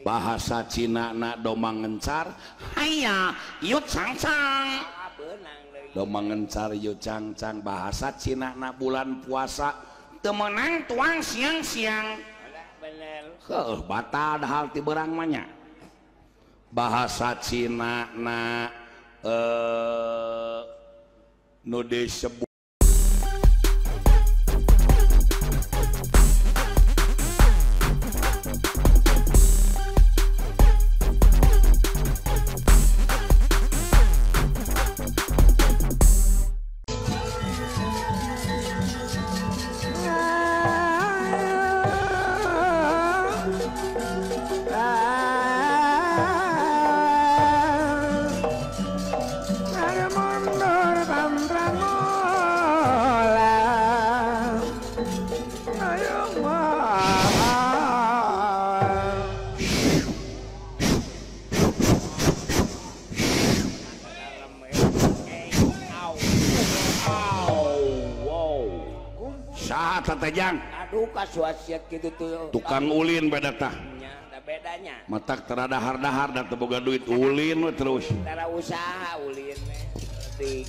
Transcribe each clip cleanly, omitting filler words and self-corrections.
bahasa Cina na domang ngencar haya yu cangcang domang ngencar yu cangcang bahasa Cina na bulan puasa temenang tuang siang-siang batal dah hal ti berang manya bahasa Cina na nu disebut Tajang. Aduh kasuasiat gitu tuh. Tukang ulin beda tah. Ada bedanya. Matak teradahar-dahar dan teboga duit ulin we terus. Tara usaha ulin di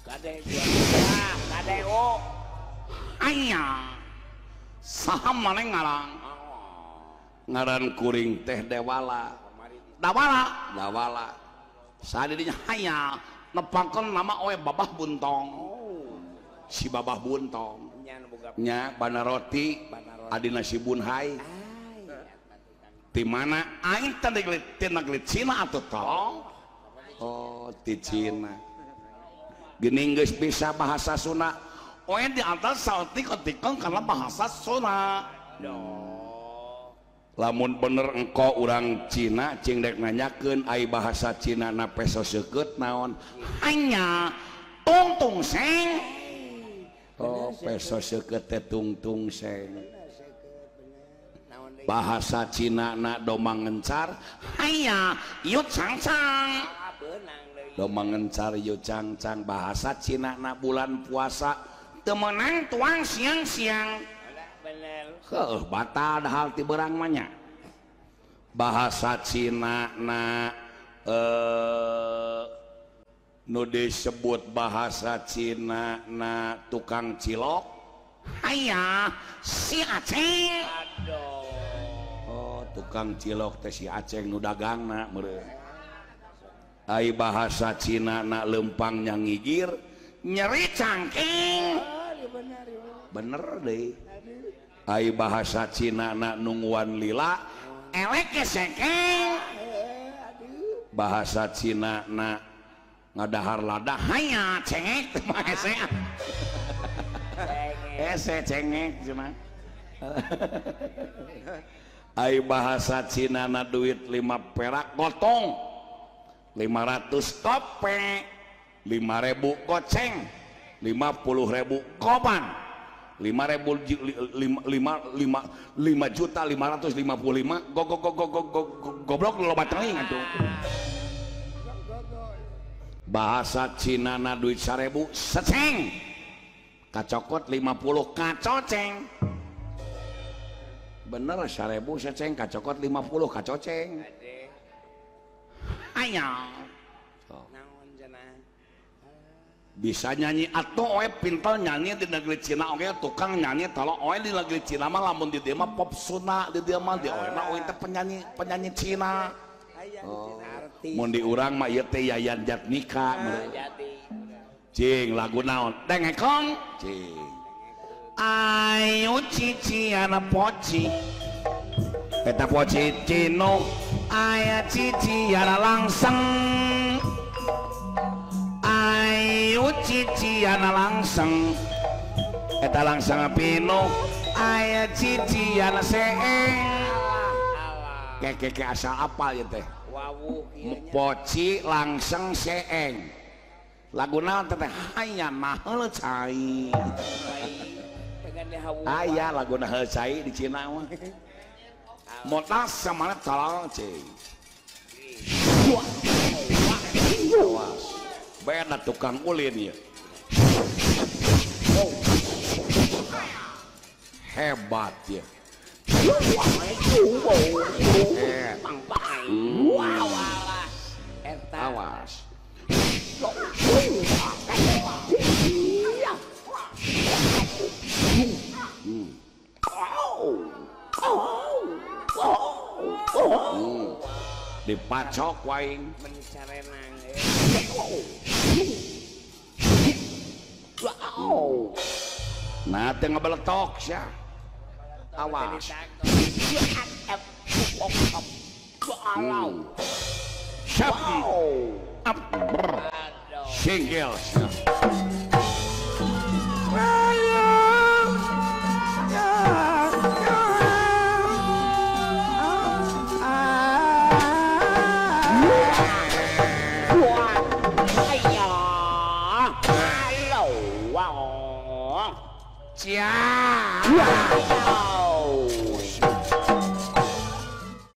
kade jual kade o. Aya. Saha maneh ngarang? Ngaran kuring teh Dewala. Dawala. Sadirinya haya nepangkeun nama oe Babah Buntong. Si Babah Buntong nya Bana Roti adina si Bunhai di mana aing teh di negeri Cina atuh tong oh di Cina geuning geus bisa bahasa Sunda oe di atas saeutik-eutikon karena bahasa Sunda lamun bener engko urang Cina cing dek nanyakeun ai bahasa Cina na peso seukeut naon hanya tungtung seng. Oh, peso seukeut teh tungtung seng. Bahasa Cina na domang ngencar haya yu cangcang. Domang ngencar yu cangcang bahasa Cina na bulan puasa temenang tuang siang-siang. Batal dah hal ti berang manya. Bahasa Cina na nu disebut bahasa Cina na tukang cilok haya si Aceng. Oh tukang cilok teh si Aceng nu dagangna meureun. Ai bahasa Cina na lempang nyangigir nyeri cangking. Bener deh. Ai bahasa Cina na nungguan lila elek sekeng. Bahasa Cina na ngadahar ladah hanya cengek mah ese cengek cuma ai bahasa Cina na duit 5 perak gotong 500 tope 5.000 goceng 50.000 koban 5.555 goblok lo batang atuh bahasa Cina na duit 1.000 seceng kacokot 50 kacoceng bener 1.000 seceng kacokot 50 kacoceng aya bisa nyanyi atau oe pintar nyanyi di negeri Cina oke tukang nyanyi kalau oe di negeri Cina mah lamun di dia mah pop Sunda di dia mah di oe mah oe teh penyanyi Cina mun di urang mah ieu teh Yayan Jatnika cing lagu naon dengekong cing ayo cician poci eta poci cino aya cician langseng ayo cician langseng eta langseng pino aya cician seeng keke asal apa ya teh poci langseng seeng lagu naon teh hanya mahal cai aya lagu naon cai di Cina mah motas sama talal cai beda tukang ulin ya hebat ya Wow, eta awas dipacok wae mencarenang nah teh ngabeletok sia awas siap up singgil Wow.